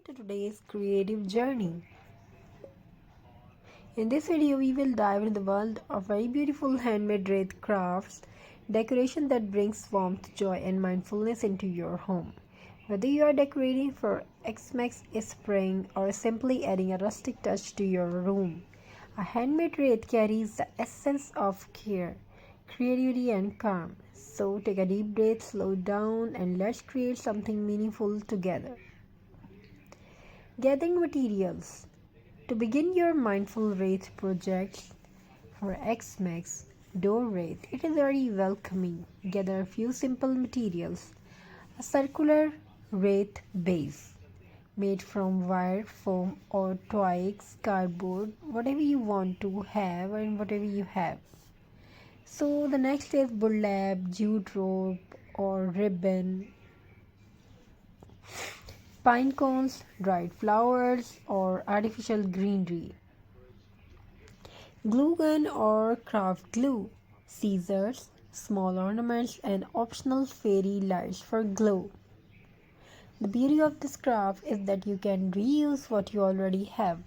to today's creative journey. In this video, we will dive into the world of very beautiful handmade wreath crafts, decoration that brings warmth, joy, and mindfulness into your home. Whether you are decorating for Xmas spring or simply adding a rustic touch to your room, a handmade wreath carries the essence of care, creativity, and calm. So take a deep breath, slow down, and let's create something meaningful together. Gathering materials. To begin your mindful wreath project for Xmas door wreath, it is very welcoming. Gather a few simple materials. A circular wreath base made from wire, foam, or twigs, cardboard, whatever you want to have and whatever you have. So the next is burlap, jute rope, or ribbon, pine cones, dried flowers, or artificial greenery, glue gun or craft glue, scissors, small ornaments, and optional fairy lights for glow. The beauty of this craft is that you can reuse what you already have.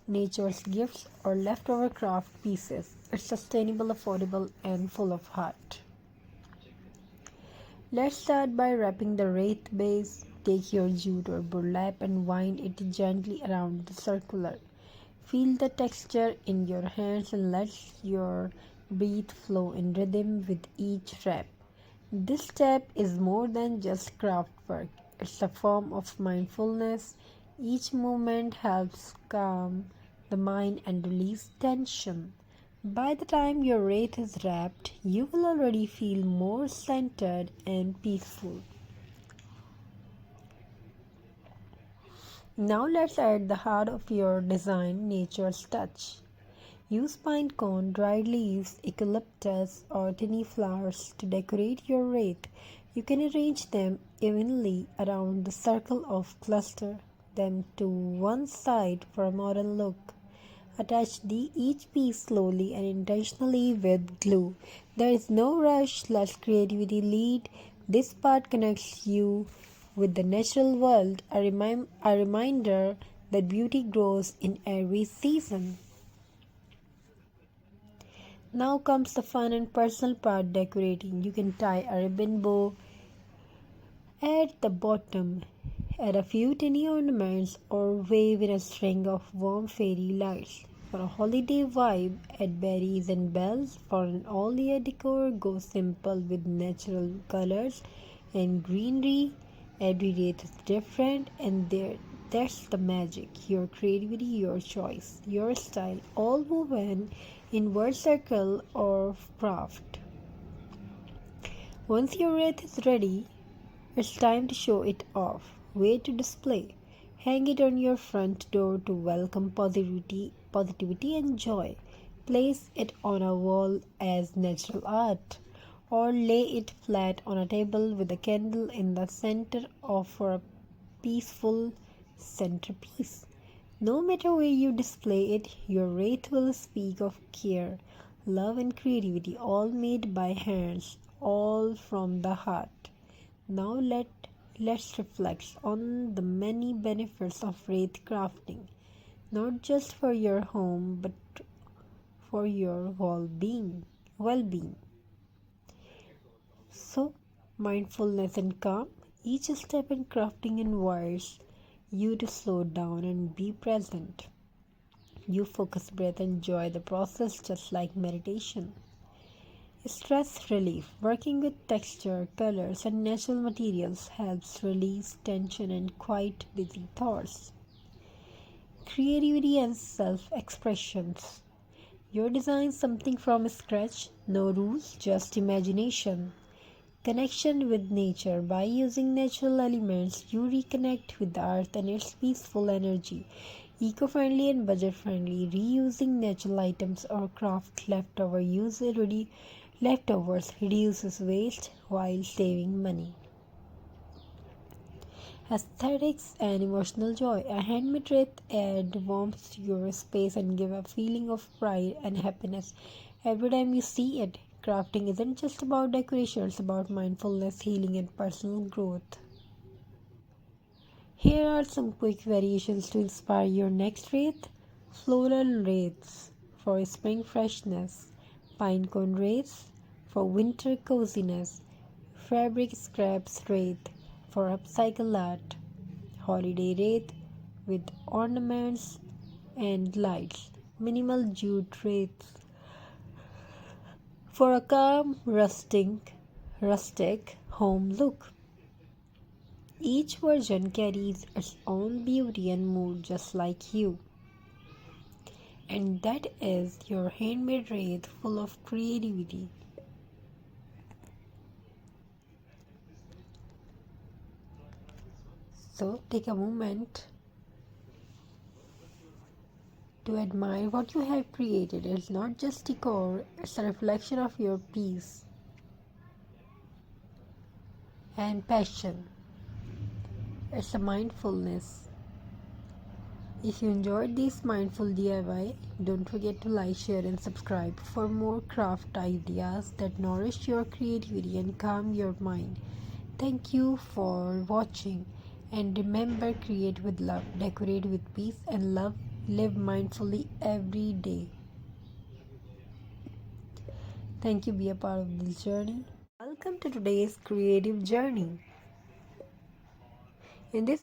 Nature's gifts or leftover craft pieces. It's sustainable, affordable, and full of heart. Let's start by wrapping the wreath base. Take your jute or burlap and wind it gently around the circular. Feel the texture in your hands and let your breath flow in rhythm with each wrap. This step is more than just craft work. It's a form of mindfulness. Each movement helps calm the mind and release tension. By the time your wreath is wrapped, you will already feel more centered and peaceful. Now let's add the heart of your design, nature's touch. Use pine cone, dried leaves, eucalyptus, or tiny flowers to decorate your wreath. You can arrange them evenly around the circle or cluster them to one side for a modern look. Attach each piece slowly and intentionally with glue. There is no rush, let creativity lead. This part connects you with the natural world, a reminder that beauty grows in every season. Now comes the fun and personal part, decorating. You can tie a ribbon bow at the bottom, add a few tiny ornaments, or wave in a string of warm fairy lights. For a holiday vibe, add berries and bells. For an all-year decor, go simple with natural colors and greenery. Every wreath is different, and that's the magic. Your creativity, your choice, your style, all woven in word circle or craft. Once your wreath is ready, it's time to show it off. Where to display? Hang it on your front door to welcome positivity and joy. Place it on a wall as natural art, or lay it flat on a table with a candle in the center for a peaceful centerpiece. No matter where you display it, your wreath will speak of care, love, and creativity, all made by hands, all from the heart. Now let's reflect on the many benefits of wreath crafting, not just for your home but for your well-being. So, mindfulness and calm, each step in crafting invites you to slow down and be present. You focus, breath, and enjoy the process just like meditation. Stress relief. Working with texture, colors, and natural materials helps release tension and quiet busy thoughts. Creativity and self expressions. You design something from scratch, no rules, just imagination. Connection with nature. By using natural elements, you reconnect with the earth and its peaceful energy. Eco-friendly and budget-friendly. Reusing natural items or craft leftovers reduces waste while saving money. Aesthetics and emotional joy. A handmade wreath adds warmth to your space and give a feeling of pride and happiness every time you see it. Crafting isn't just about decoration, it's about mindfulness, healing, and personal growth. Here are some quick variations to inspire your next wreath. Floral wreaths for spring freshness, pinecone wreaths for winter coziness, fabric scraps wreath for upcycle art, holiday wreath with ornaments and lights, minimal jute wreaths for a calm rustic home look. Each version carries its own beauty and mood just like you. And that is your handmade wreath full of creativity. So take a moment to admire what you have created. It's not just decor, it's a reflection of your peace and passion. It's a mindfulness. If you enjoyed this mindful DIY, don't forget to like, share, and subscribe for more craft ideas that nourish your creativity and calm your mind. Thank you for watching, and remember, create with love, decorate with peace and love, live mindfully every day. Thank you, be a part of this journey. Welcome to today's creative journey. In this